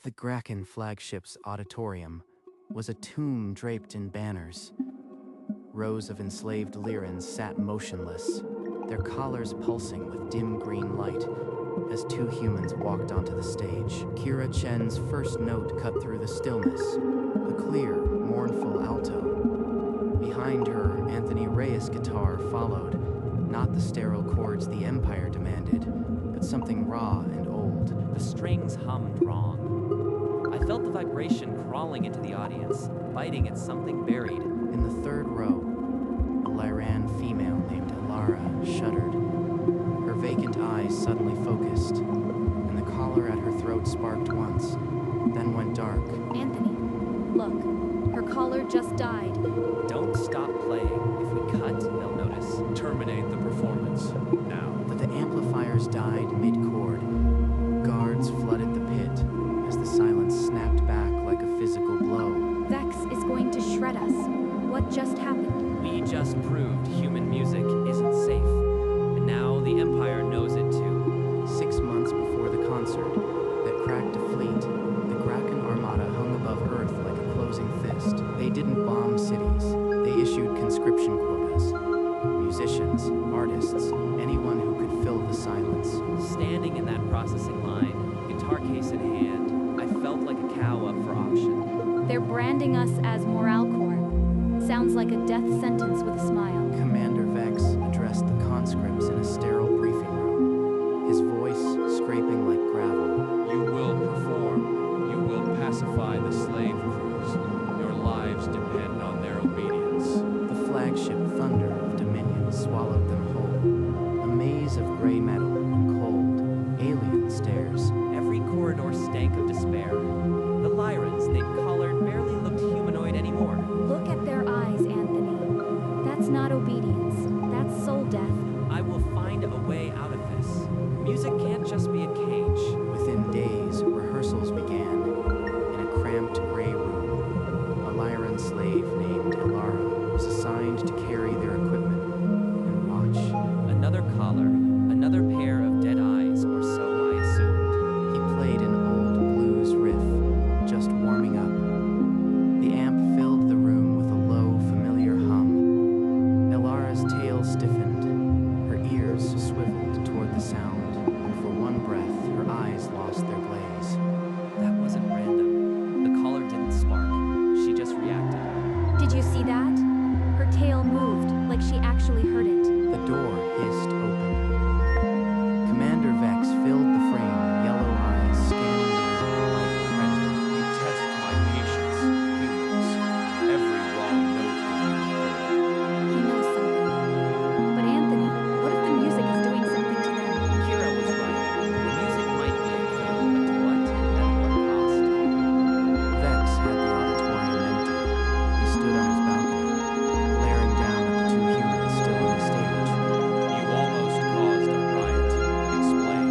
The Graken flagship's auditorium was a tomb draped in banners. Rows of enslaved Lyrans sat motionless, their collars pulsing with dim green light as two humans walked onto the stage. Kira Chen's first note cut through the stillness, a clear, mournful alto. Behind her, Anthony Reyes' guitar followed, not the sterile chords the Empire demanded, but something raw and old. The strings hummed wrong. I felt the vibration crawling into the audience, biting at something buried. In the third row, a Lyran female named Elara shuddered. Her vacant eyes suddenly focused, and the collar at her throat sparked once, then went dark. Anthony, look, her collar just died. Don't stop playing. If we cut, they'll notice. Terminate the performance, now. But the amplifiers died mid-chord. Guards flooded the pit as the silence snapped back like a physical blow. Vex is going to shred us. What just happened? We just proved human music isn't safe. And now the Empire knows it too. 6 months before the concert that cracked a fleet, the Graken Armada hung above Earth like a closing fist. They didn't bomb cities. They issued conscription quotas. Musicians, artists, anyone who could fill the silence. Standing in that processing line, guitar case in hand, I felt like a cow up for auction. They're branding us as Morale Corps. Sounds like a death sentence with a smile. Commander Vex addressed the conscripts in a sterile briefing room, his voice scraping like gravel. You will perform. You will pacify the slave crews. Your lives depend on their obedience. The flagship thunder of Dominion swallowed them whole. A maze of gray metal and cold, alien stares. Every corridor stank of despair. The Lyrans they'd collared barely looked humanoid anymore. Look at their eyes, Anthony. That's not obedience. That's soul death. I will find a way out of this. Music can't just be a cage. Within days, rehearsals began. In a cramped gray room, a Lyran slave named Elara was assigned to carry their equipment and watch. Another collar, another pair of dead eyes, or so I assumed. He played an old blues riff, just warming up. The amp filled the room with a low, familiar hum. Elara's tail stiffened, her ears swiveled toward the sound, and for one breath, her eyes lost their glaze. That wasn't random. The collar didn't spark. She just reacted. Did you see that? Her tail moved, like she actually heard it. The door hissed open. Commander Vex filled the frame, yellow eyes scanning the room like a predator. You test my patience, humans. Every wrong note will be heard. He knows something. But Anthony, what if the music is doing something to them? Kira was right. The music might be a kill, but to what and at what cost? Vex had the auditorium empty. He stood on his balcony, glaring down at the two humans still on the stage. You almost caused a riot. Explain,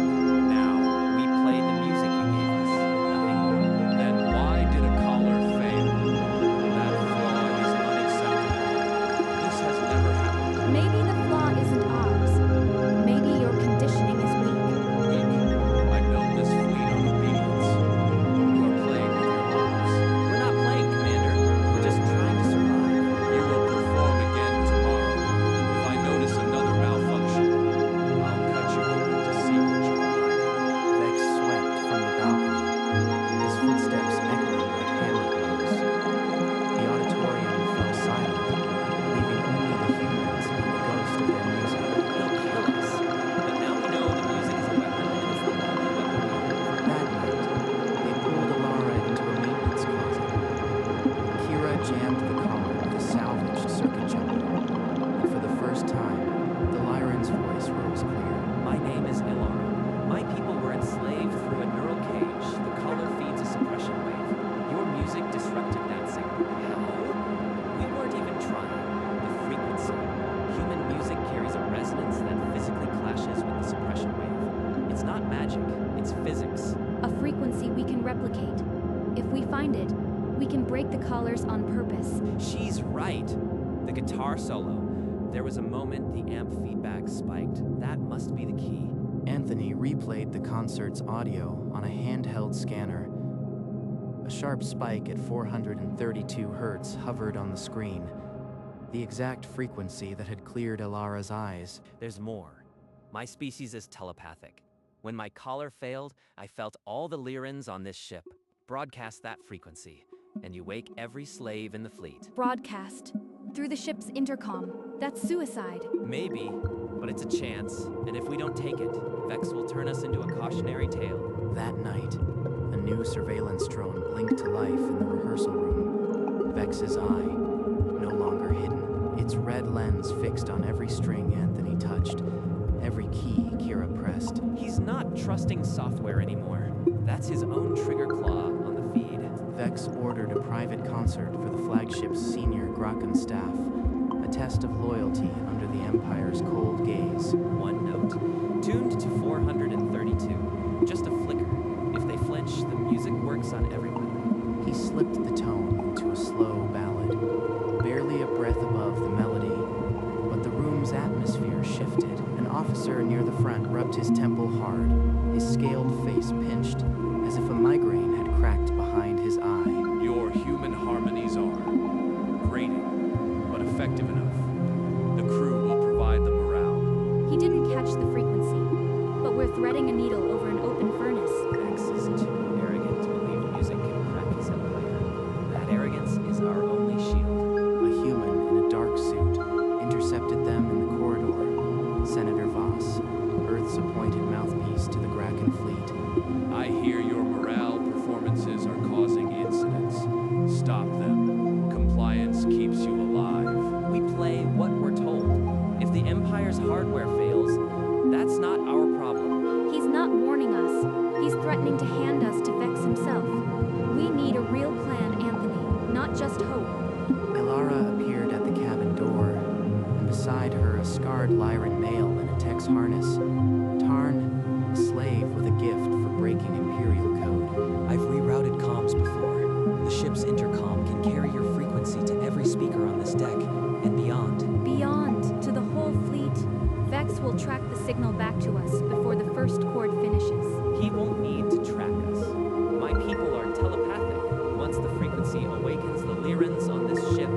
now. We played the music you gave us. Nothing more. Then why did a collar fail? That flaw is unacceptable. This has never happened. Maybe the flaw isn't ours. Maybe your conditioning is weak. Weak. I built this fleet on obedience. You are playing with your lives. We're not playing, Commander. We're just trying to survive. You will perform again tomorrow. If I notice another malfunction, I'll cut you open to see what you're hiding. Vex swept from the balcony, his footsteps echoing like hammer blows. The auditorium fell silent, leaving only the humans and the ghost of their music. They'll kill us. But now we know the music is a weapon, and it's the only weapon we have. That night, they pulled Elara into a maintenance closet. Kira jammed the collar with a salvaged circuit jumper, and for the first time, the Lyran's voice rose clear. My name is Ilara. My people were enslaved through a neural cage. The collar feeds a suppression wave. Your music disrupted that signal. How? We weren't even trying. The frequency. Human music carries a resonance that physically clashes with the suppression wave. It's not magic, it's physics. A frequency we can replicate. If we find it, we can break the collars on purpose. She's right. The guitar solo. There was a moment the amp feedback spiked. That must be the key. Anthony replayed the concert's audio on a handheld scanner. sharp spike at 432 Hz hovered on the screen, the exact frequency that had cleared Elara's eyes. There's more. My species is telepathic. When my collar failed, I felt all the Lyrans on this ship. Broadcast that frequency, and you wake every slave in the fleet. Broadcast. Through the ship's intercom. That's suicide. Maybe, but it's a chance, and if we don't take it, Vex will turn us into a cautionary tale. That night, a new surveillance drone blinked to life in the rehearsal room. Vex's eye, no longer hidden, its red lens fixed on every string Anthony touched, every key Kira pressed. He's not trusting software anymore. That's his own trigger claw on the feed. Vex ordered a private concert for the flagship's senior Grakan staff, a test of loyalty under the Empire's cold gaze. One note, tuned to 432. Just a flicker. If they flinch, the music works on everyone. He slipped the tone into a slow ballad, barely a breath above the melody, but the room's atmosphere shifted. An officer near the front rubbed his temple hard, his scaled face pinched, as if a migraine had cracked behind his eye. Your human harmonies are grating, but effective enough. The crew will provide the morale. He didn't catch the frequency, but we're threading a needle over an open furnace. Vex is too arrogant to believe music can crack his empire. That arrogance is our only shield. A human in a dark suit intercepted them in the corridor. Senator Voss, Earth's appointed mouthpiece to the Grakan fleet. I hear your morale performances are causing incidents. Stop them. Compliance keeps you alive. We play what we're told. If the Empire's hardware fails, that's not our problem. He's not warning us. He's threatening to hand us to Vex himself. We need a real plan, Anthony, not just hope. Elara appeared at the cabin door, and beside her a scarred Lyran male in a tech's harness. Tarn, a slave with a gift for breaking Imperial code. I've rerouted comms before. The ship's intercom can carry your frequency to every speaker on this deck, and beyond. Beyond, to the whole fleet. Vex will track the signal back to us before the first chord finishes. He won't need to track us. My people are telepathic. Once the frequency awakens the Lyrans on this ship,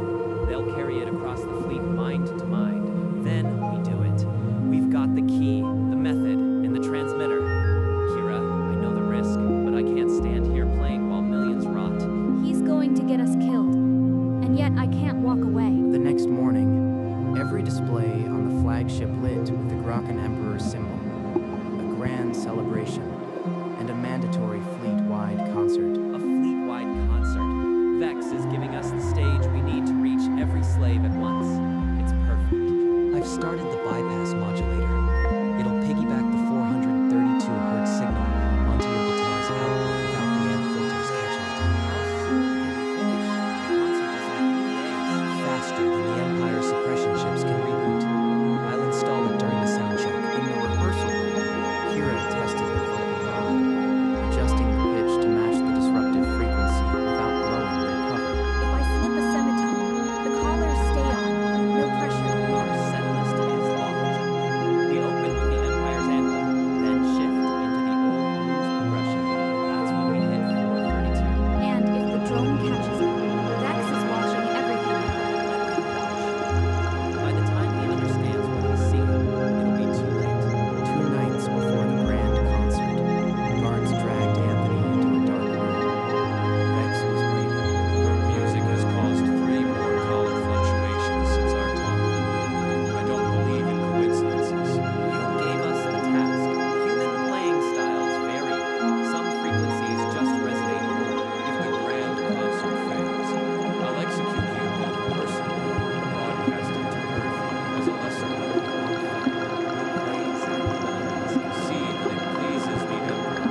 they'll carry it across the fleet mind to mind. Then we do it. We've got the key, the method, and the transmitter. Kira, I know the risk, but I can't stand here playing while millions rot. He's going to get us killed. And yet I can't walk away. The next morning, every display on the flagship lit with the Grakan Emperor's symbol, a grand celebration, and a mandatory fleet-wide concert. A fleet-wide concert. Vex is giving us the stage we need to reach every slave at once. It's perfect. I've started the bypass modulator. It'll piggyback the 432 Hz signal onto your guitar's output without the amp filters catching it. Faster than the Empire suppression ships can reboot. I'll install it during the sound check. In the rehearsal room, Kira tested her vocal rod, adjusting the pitch to match the disruptive frequency without blowing their cover. If I slip a semitone, the collars stay on. No pressure. Our set list is locked. We open with the Empire's anthem, then shift into the old blues progression. That's when we hit 432. And if the drone catches it, Vex is watching everything. By the time he understands what he's seeing, it'll be too late. 2 nights before the grand concert, guards dragged Anthony into a dark room. Vex was waiting. Your music has caused 3 more color fluctuations since our talk. I don't believe in coincidences. You gave us the task. Human playing styles vary. Some frequencies just resonate more. If the grand concert fails, I'll execute you both personally and broadcast it to Earth as a lesson. See that it pleases the Emperor,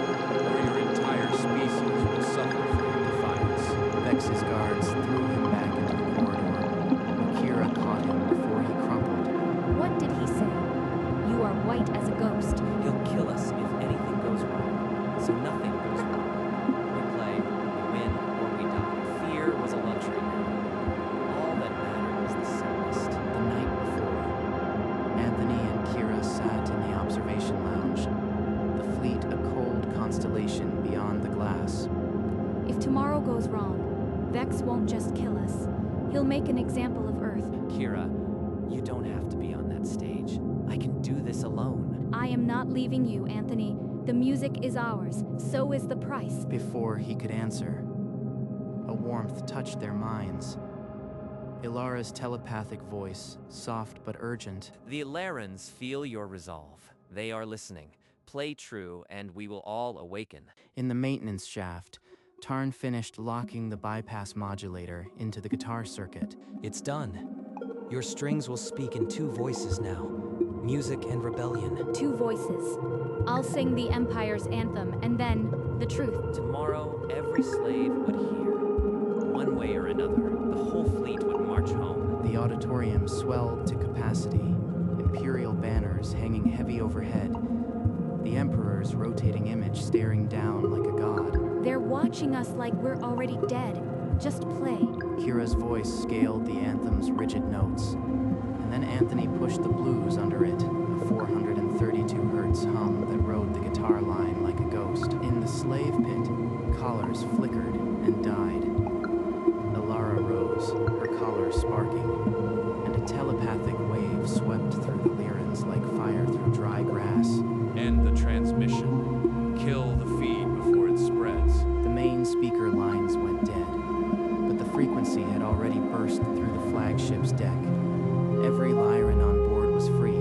or your entire species will suffer for your defiance. Vex's guards threw him back into the corridor. Kira caught him before he crumpled. What did he say? You are white as a ghost. He'll kill us if anything goes wrong. So nothing goes wrong. We play, we win, or we die. Fear was a luxury now. All that mattered was the set list. The night before, Anthony and Kira sat in the observation lounge, the fleet a cold constellation beyond the glass. If tomorrow goes wrong, Vex won't just kill us. He'll make an example of Earth. Kira, you don't have to be on that stage. I can do this alone. I am not leaving you, Anthony. The music is ours, so is the price. Before he could answer, a warmth touched their minds. Ilara's telepathic voice, soft but urgent. The Ilarans feel your resolve. They are listening. Play true, and we will all awaken. In the maintenance shaft, Tarn finished locking the bypass modulator into the guitar circuit. It's done. Your strings will speak in two voices now. Music and rebellion. Two voices. I'll sing the Empire's anthem, and then the truth. Tomorrow, every slave would hear. One way or another, the whole fleet would march home. The auditorium swelled to capacity, imperial banners hanging heavy overhead, the Emperor's rotating image staring down like a god. They're watching us like we're already dead. Just play. Kira's voice scaled the anthem's rigid notes, and then Anthony pushed the blues under it, a 432 hertz hum that rode the guitar line like a ghost. In the slave pit, collars flickered and died. Ilara rose, her collar sparking, and a telepathic wave swept through the Lyrans like fire through dry grass. End the transmission. Kill the feed before it spreads. The main speaker lines went dead, but the frequency had already burst through the flagship's deck. Every Lyran on board was free.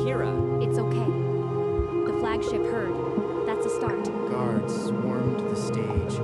Kira, It's okay. The flagship heard. That's a start. Guards swarmed the stage.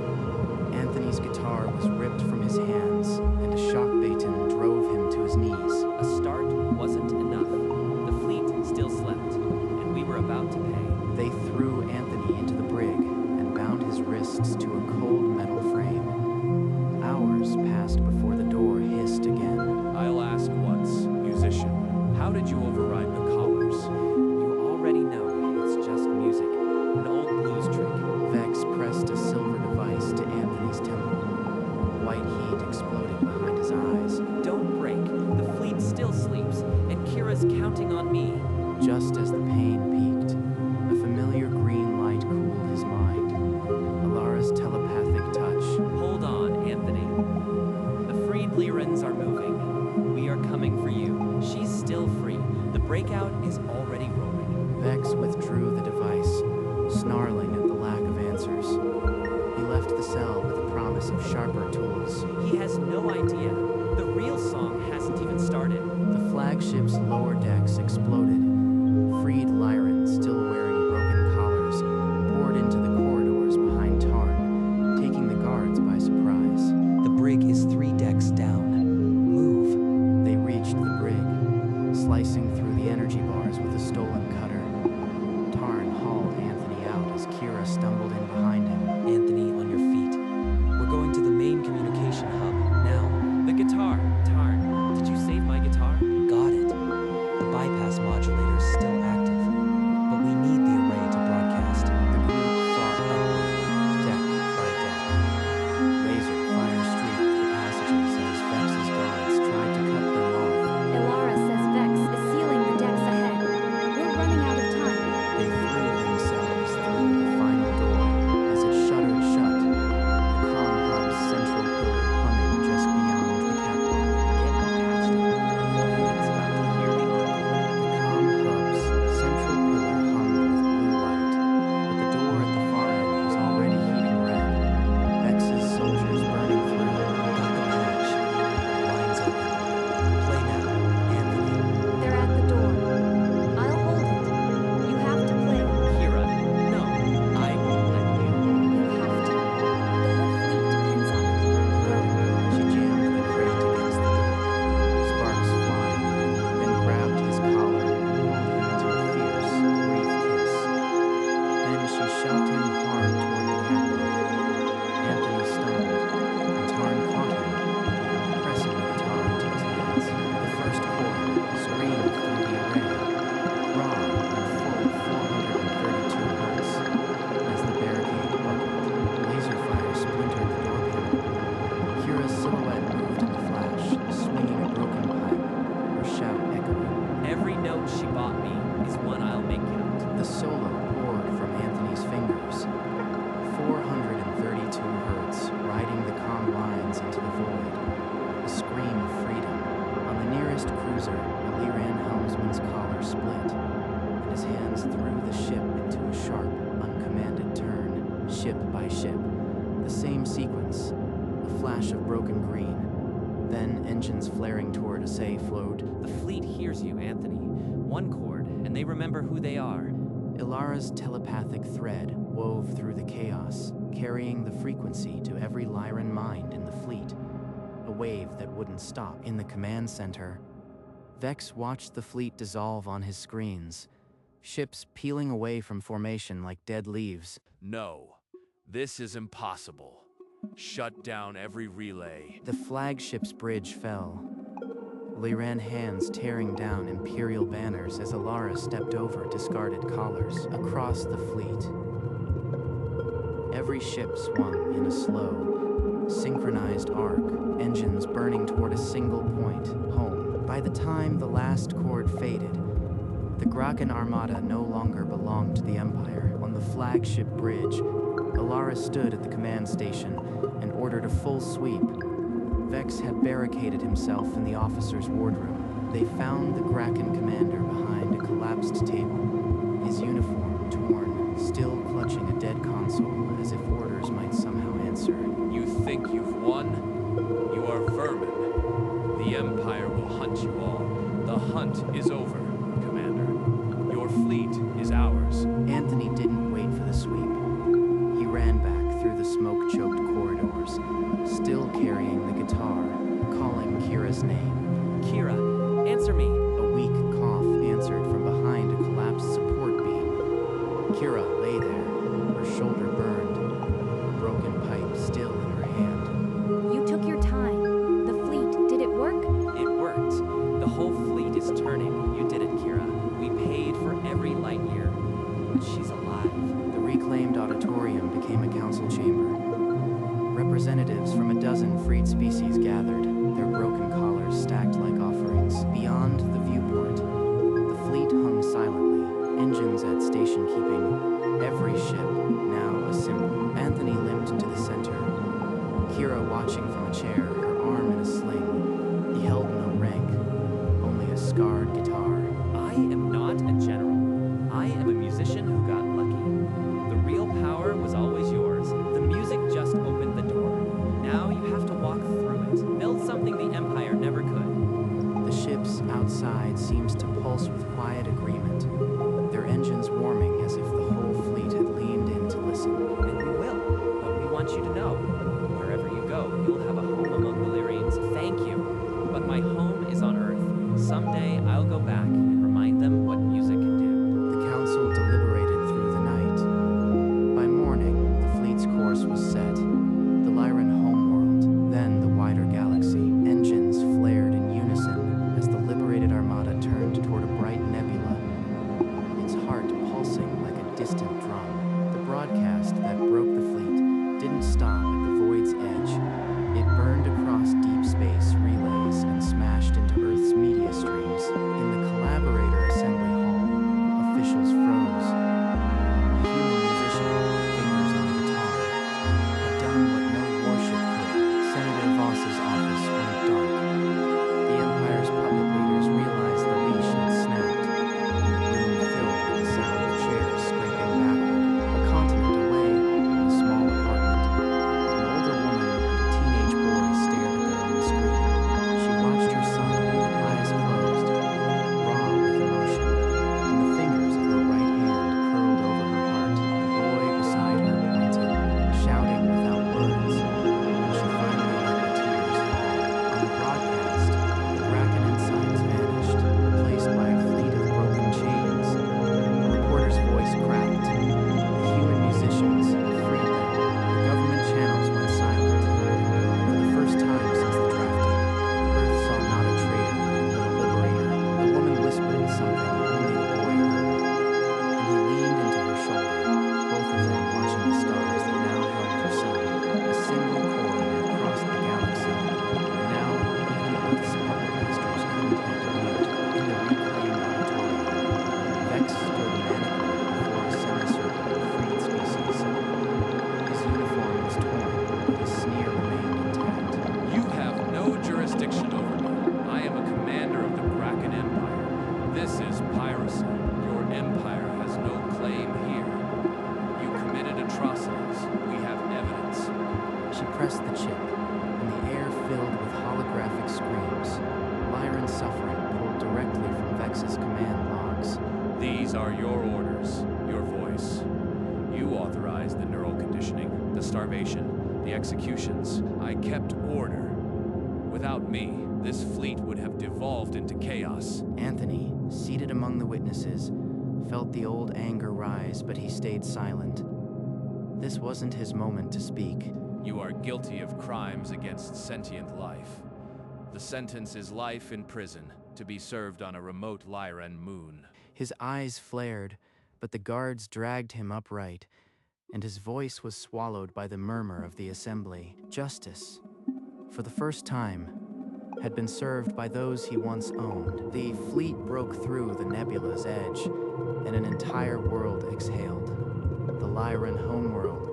Anthony's guitar was ripped from his hands, and a shock baton drove him to his knees. a start wasn't enough. The fleet still slept, and we were about to pay. They threw Anthony into the brig and bound his wrists to a cold metal frame. Hours passed before the door hissed again. I'll ask once, musician, how did you override the collars? You already know it's just music, an old blues trick. Vex pressed a silver device to Anthony's temple. White heat exploded behind his eyes. Don't break. The fleet still sleeps, and Kira's counting on me. Just as the pain peaked, a familiar green light cooled his mind. Alara's telepathic touch. Hold on, Anthony. The freed Lyrans are moving. We are coming for you. She's still free. The breakout is already rolling. Vex withdrew the device, snarling at the lack of answers. He left the cell with a promise of sharper tools. He has no idea. The real song hasn't even started. The flagship's lower decks exploded. Freed Lyrans, still wearing broken collars, poured into the corridors behind Tarn, taking the guards by surprise. The brig is 3 decks down. Move. They reached the brig, slicing through the energy bars with a stolen cutter. Tarn hauled Anthony out as Kira stumbled in behind him. Anthony, on your feet. We're going to the main communication hub, now. The guitar. Tarn, did you save my guitar? Got it. The bypass modulator same sequence. A flash of broken green, then engines flaring toward a safe load. The fleet hears you, Anthony. One chord, and they remember who they are. Ilara's telepathic thread wove through the chaos, carrying the frequency to every Lyran mind in the fleet. A wave that wouldn't stop. In the command center, Vex watched the fleet dissolve on his screens, ships peeling away from formation like dead leaves. No, this is impossible. Shut down every relay. The flagship's bridge fell. Lyran hands tearing down Imperial banners as Ilara stepped over discarded collars across the fleet. Every ship swung in a slow, synchronized arc, engines burning toward a single point, home. By the time the last chord faded, the Graken Armada no longer belonged to the Empire. On the flagship bridge, Ilara stood at the command station and ordered a full sweep. Vex had barricaded himself in the officer's wardroom. They found the Graken commander behind a collapsed table, his uniform torn, still clutching a dead console as if orders might somehow answer. You think you've won? You are vermin. The Empire will hunt you all. The hunt is over, Commander. Your fleet is ours. Anthony didn't wait for the sweep. He ran back through the smoke-choked corridors, still carrying the guitar, calling Kira's name. Kira, answer me. A weak cough answered from behind a collapsed support beam. Kira lay there, her shoulder burned, a broken pipe still in her hand. You took your time. The fleet, did it work? It worked. The whole fleet is turning. You did it, Kira. We paid for every light year. But she's alive. The reclaimed auditorium became a council chamber. Representatives from a dozen freed species gathered, their broken collars stacked like offerings. Beyond the viewport, the fleet hung silently, engines at station keeping, every ship now a symbol. Anthony limped to the center, Kira watching from a chair, her arm in a sling. He held no rank, only a scarred guitar. I am not a general. I am a musician who got lucky. The real power was always yours. The music just opened the door. Now you have to walk through it. Build something the Empire never could. The ships outside seems to pulse with quiet agreement, their engines warming as if the whole fleet had leaned in to listen. And we will. But we want you to know, wherever you go, you'll have a home among pressed the chip, and the air filled with holographic screams. Lyran's suffering pulled directly from Vex's command logs. These are your orders, your voice. You authorized the neural conditioning, the starvation, the executions. I kept order. Without me, this fleet would have devolved into chaos. Anthony, seated among the witnesses, felt the old anger rise, but he stayed silent. This wasn't his moment to speak. You are guilty of crimes against sentient life. The sentence is life in prison, to be served on a remote Lyran moon. His eyes flared, but the guards dragged him upright, and his voice was swallowed by the murmur of the assembly. Justice, for the first time, had been served by those he once owned. The fleet broke through the nebula's edge, and an entire world exhaled. The Lyran homeworld,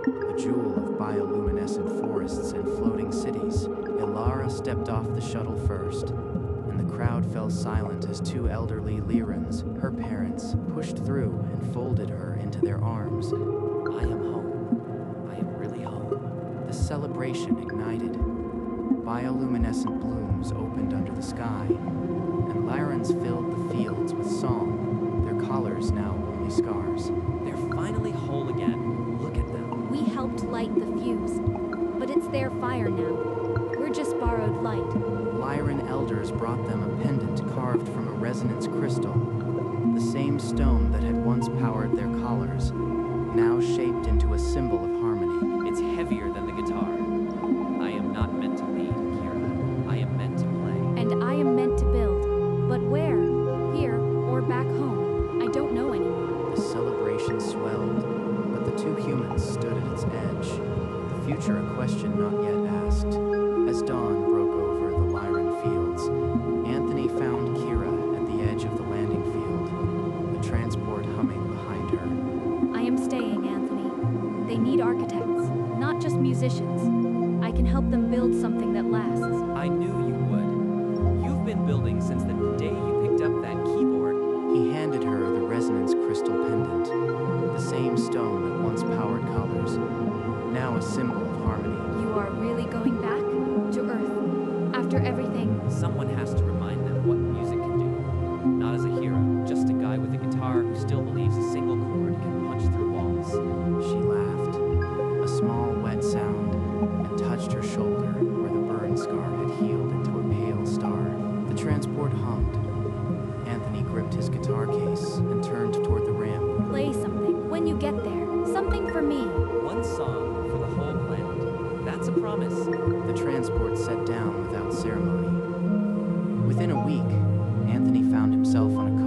a jewel of bioluminescent forests and floating cities. Ilara stepped off the shuttle first, and the crowd fell silent as two elderly Lyrans, her parents, pushed through and folded her into their arms. I am home. I am really home. The celebration ignited. Bioluminescent blooms opened under the sky, and Lyrans filled the fields with song, their collars now only scars. They're finally whole again. Look at them. We helped light the fuse, but it's their fire now. We're just borrowed light. Lyran elders brought them a pendant carved from a resonance crystal, the same stone that had once powered their collars, now shaped into a symbol of harmony. It's heavier than the guitar. I am not meant to lead, Kira. I am meant to play. And I am meant to build. But where? Here or back home? I don't know anymore. The celebration swelled, but the two humans stood at its edge, the future a question not yet asked. As dawn broke over the Lyran fields, Anthony found Kira at the edge of the landing field, the transport humming behind her. I am staying, Anthony. They need architects, not just musicians. I can help them build something that lasts. I knew you would. You've been building since the day you picked up that keyboard. He handed her the resonance crystal pendant, the same stone that once powered colors, now a symbol of harmony. You are really going back to Earth after everything? Someone has to remind them what music can do. Not as a hero, just a guy with a guitar who still believes a single chord can punch through walls. She laughed, a small wet sound, and touched her shoulder where the burn scar had healed into a pale star. The transport hummed. Anthony gripped his guitar case and turned toward the ramp. Play something when you get there. Something for me. One song for the whole planet. That's a promise. The transport set down without ceremony. Within a week, Anthony found himself on a